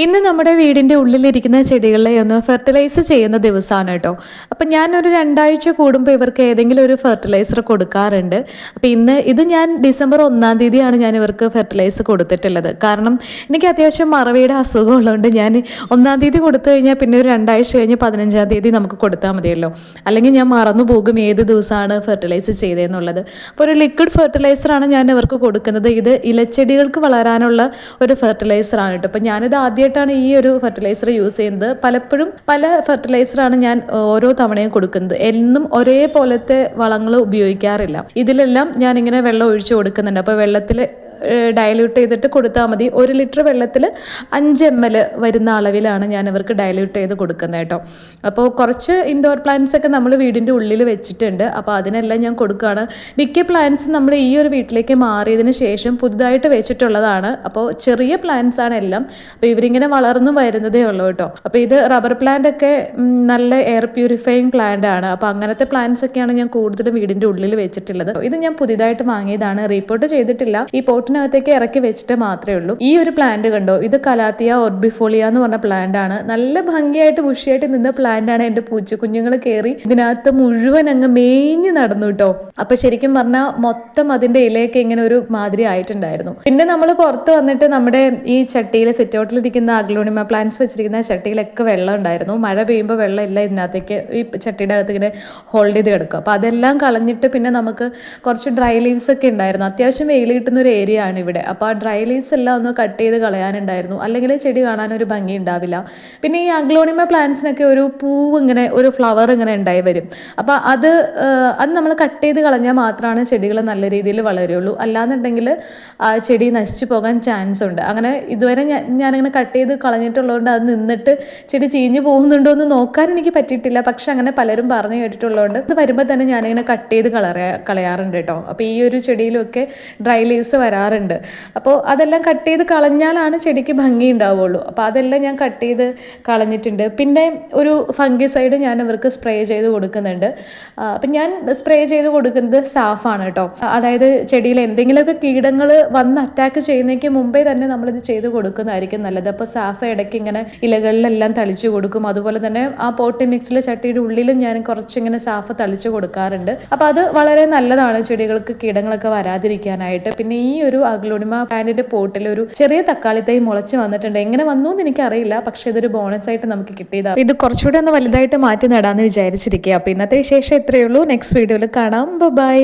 ഇന്ന് നമ്മുടെ വീടിൻ്റെ ഉള്ളിലിരിക്കുന്ന ചെടികളെ ഒന്ന് ഫെർട്ടിലൈസ് ചെയ്യുന്ന ദിവസമാണ് കേട്ടോ. അപ്പം ഞാനൊരു 2 ആഴ്ച കൂടുമ്പോൾ ഇവർക്ക് ഏതെങ്കിലും ഒരു ഫെർട്ടിലൈസർ കൊടുക്കാറുണ്ട്. അപ്പം ഇത് ഞാൻ ഡിസംബർ 1-ാം തീയതിയാണ് ഞാൻ ഇവർക്ക് ഫെർട്ടിലൈസർ കൊടുത്തിട്ടുള്ളത്. കാരണം എനിക്ക് അത്യാവശ്യം മറവിയുടെ അസുഖം ഉള്ളതുകൊണ്ട് ഞാൻ 1-ാം തീയതി കൊടുത്തു കഴിഞ്ഞാൽ പിന്നെ ഒരു 2 ആഴ്ച കഴിഞ്ഞ് 15-ാം തീയതി നമുക്ക് കൊടുത്താൽ മതിയല്ലോ. അല്ലെങ്കിൽ ഞാൻ മറന്നു പോകും ഏത് ദിവസമാണ് ഫെർട്ടിലൈസ് ചെയ്തതെന്നുള്ളത്. അപ്പോൾ ഒരു ലിക്വിഡ് ഫെർട്ടിലൈസറാണ് ഞാൻ ഇവർക്ക് കൊടുക്കുന്നത്. ഇത് ഇലച്ചെടികൾക്ക് വളരാനുള്ള ഒരു ഫെർട്ടിലൈസറാണ് കേട്ടോ. അപ്പം ഞാനിത് ആദ്യമായിട്ടാണ് ഈ ഒരു ഫെർട്ടിലൈസർ യൂസ് ചെയ്യുന്നത്. പലപ്പോഴും പല ഫെർട്ടിലൈസറാണ് ഞാൻ ഓരോ തവണയും കൊടുക്കുന്നത്. എന്നും ഒരേപോലത്തെ വളങ്ങൾ ഉപയോഗിക്കാറില്ല. ഇതിലെല്ലാം ഞാനിങ്ങനെ വെള്ളം ഒഴിച്ചു കൊടുക്കുന്നുണ്ട്. അപ്പോൾ വെള്ളത്തിൽ ഡയല്യൂട്ട് ചെയ്തിട്ട് കൊടുത്താൽ മതി. 1 ലിറ്റർ വെള്ളത്തിൽ 5 ml വരുന്ന അളവിലാണ് ഞാൻ ഇവർക്ക് ഡയല്യൂട്ട് ചെയ്ത് കൊടുക്കുന്നത് കേട്ടോ. അപ്പോൾ കുറച്ച് ഇൻഡോർ പ്ലാന്റ്സ് ഒക്കെ നമ്മൾ വീടിൻ്റെ ഉള്ളിൽ വെച്ചിട്ടുണ്ട്. അപ്പോൾ അതിനെല്ലാം ഞാൻ കൊടുക്കുകയാണ്. മിക്ക പ്ലാന്റ്സ് നമ്മൾ ഈ ഒരു വീട്ടിലേക്ക് മാറിയതിന് ശേഷം പുതുതായിട്ട് വെച്ചിട്ടുള്ളതാണ്. അപ്പോൾ ചെറിയ പ്ലാന്റ്സ് ആണ് എല്ലാം. അപ്പോൾ ഇവരിങ്ങനെ വളർന്നു വരുന്നതേ ഉള്ളൂ കേട്ടോ. അപ്പോൾ ഇത് റബ്ബർ പ്ലാന്റ് ഒക്കെ നല്ല എയർ പ്യൂരിഫയിങ് പ്ലാന്റ് ആണ്. അപ്പോൾ അങ്ങനത്തെ പ്ലാന്റ്സ് ഒക്കെയാണ് ഞാൻ കൂടുതലും വീടിൻ്റെ ഉള്ളിൽ വെച്ചിട്ടുള്ളത്. ഇത് ഞാൻ പുതിയതായിട്ട് വാങ്ങിയതാണ്, റീപോർട്ട് ചെയ്തിട്ടില്ല. ഈ പോട്ടിനകത്തേക്ക് ഇറക്കി വെച്ചിട്ട് മാത്രമേ ഉള്ളൂ. ഈ ഒരു പ്ലാന്റ് കണ്ടോ, ഇത് കലാത്തിയ ഓർബിഫോളിയ എന്ന് പറഞ്ഞ പ്ലാന്റ് ആണ്. നല്ല ഭംഗിയായിട്ട് ബുഷിയായിട്ട് നിന്ന പ്ലാന്റ് ആണ്. എൻ്റെ പൂച്ചക്കുഞ്ഞുങ്ങൾ കയറി ഇതിനകത്ത് മുഴുവൻ അങ്ങ് മേഞ്ഞ് നടന്നു കേട്ടോ. അപ്പൊ ശരിക്കും പറഞ്ഞാൽ മൊത്തം അതിന്റെ ഇലയൊക്കെ ഇങ്ങനെ ഒരു മാതിരി ആയിട്ടുണ്ടായിരുന്നു. പിന്നെ നമ്മൾ പുറത്ത് വന്നിട്ട് നമ്മുടെ ഈ ചട്ടിയിൽ സിറ്റൗട്ടിലിരിക്കുന്ന അഗ്ലോണിമ പ്ലാന്റ്സ് വെച്ചിരിക്കുന്ന ചട്ടിയിലൊക്കെ വെള്ളം ഉണ്ടായിരുന്നു. മഴ പെയ്യുമ്പോൾ വെള്ളം ഇല്ല ഇതിനകത്തേക്ക്, ഈ ചട്ടിയുടെ അകത്ത് ഇങ്ങനെ ഹോൾഡ് ചെയ്ത് കിടക്കും. അപ്പോൾ അതെല്ലാം കളഞ്ഞിട്ട് പിന്നെ നമുക്ക് കുറച്ച് ഡ്രൈ ലീവ്സ് ഒക്കെ ഉണ്ടായിരുന്നു. അത്യാവശ്യം വെയിൽ കിട്ടുന്ന ഒരു ഏരിയ ആണ് ഇവിടെ. അപ്പോൾ ആ ഡ്രൈ ലീവ്സ് എല്ലാം ഒന്ന് കട്ട് ചെയ്ത് കളയാനുണ്ടായിരുന്നു. അല്ലെങ്കിൽ ചെടി കാണാനൊരു ഭംഗി ഉണ്ടാവില്ല. പിന്നെ ഈ അഗ്ലോണിമ പ്ലാന്റ്സിനൊക്കെ ഒരു പൂവ് ഇങ്ങനെ ഒരു ഫ്ലവർ ഇങ്ങനെ ഉണ്ടായി വരും. അപ്പോൾ അത് നമ്മൾ കട്ട് ചെയ്ത് കളഞ്ഞാൽ മാത്രമാണ് ചെടികൾ നല്ല രീതിയിൽ വളരുള്ളൂ. അല്ലാന്നുണ്ടെങ്കിൽ ആ ചെടി നശിച്ചു പോകാൻ ചാൻസ് ഉണ്ട്. അങ്ങനെ ഇതുവരെ ഞാനിങ്ങനെ കട്ട് ചെയ്ത് കളഞ്ഞിട്ടുള്ളതുകൊണ്ട് അത് നിന്നിട്ട് ചെടി ചീഞ്ഞു പോകുന്നുണ്ടോ എന്ന് നോക്കാൻ എനിക്ക് പറ്റിയിട്ടില്ല. പക്ഷെ അങ്ങനെ പലരും പറഞ്ഞു കേട്ടിട്ടുള്ളതുകൊണ്ട് ഇത് വരുമ്പോൾ തന്നെ ഞാനിങ്ങനെ കട്ട് ചെയ്ത് കളയാറുണ്ട് കേട്ടോ. അപ്പോൾ ഈ ഒരു ചെടിയിലൊക്കെ ഡ്രൈ ലീവ്സ് വരാറുണ്ട്. അപ്പോൾ അതെല്ലാം കട്ട് ചെയ്ത് കളഞ്ഞാലാണ് ചെടിക്ക് ഭംഗി ഉണ്ടാവുള്ളൂ. അപ്പോൾ അതെല്ലാം ഞാൻ കട്ട് ചെയ്ത് കളഞ്ഞിട്ടുണ്ട്. പിന്നെ ഒരു ഫംഗിസൈഡ് ഞാൻ ഇവർക്ക് സ്പ്രേ ചെയ്ത് കൊടുക്കുന്നുണ്ട്. അപ്പം ഞാൻ സ്പ്രേ ചെയ്ത് കൊടുക്കുന്നത് സാഫാണ് കേട്ടോ. അതായത് ചെടിയിൽ എന്തെങ്കിലുമൊക്കെ കീടങ്ങൾ വന്ന് അറ്റാക്ക് ചെയ്യുന്നതിന് മുമ്പേ തന്നെ നമ്മളിത് ചെയ്ത് കൊടുക്കുന്നതായിരിക്കും നല്ലത്. അപ്പോൾ സാഫ് ഇടയ്ക്ക് ഇങ്ങനെ ഇലകളിലെല്ലാം തളിച്ചു കൊടുക്കും. അതുപോലെ തന്നെ ആ പോട്ടി മിക്സിലെ ചട്ടിയുടെ ഉള്ളിലും ഞാൻ കുറച്ചിങ്ങനെ സാഫ് തളിച്ചു കൊടുക്കാറുണ്ട്. അപ്പോൾ അത് വളരെ നല്ലതാണ് ചെടികൾക്ക് കീടങ്ങളൊക്കെ വരാതിരിക്കാനായിട്ട്. പിന്നെ ഈ ഒരു അഗ്ലോണിമ പ്ലാന്റിന്റെ പോട്ടിൽ ഒരു ചെറിയ തക്കാളി തൈ മുളച്ച് വന്നിട്ടുണ്ട്. എങ്ങനെ വന്നു എന്ന് എനിക്കറിയില്ല, പക്ഷെ ഇതൊരു ബോണസ് ആയിട്ട് നമുക്ക് കിട്ടിയതാണ്. ഇത് കുറച്ചുകൂടെ ഒന്ന് വലുതായിട്ട് മാറ്റി നടാന്ന് വിചാരിച്ചിരിക്കുക. അപ്പോൾ ഇന്നത്തെ വിശേഷം ഇത്രയേ ഉള്ളൂ. നെക്സ്റ്റ് വീഡിയോയിൽ കാണാം. ബൈ.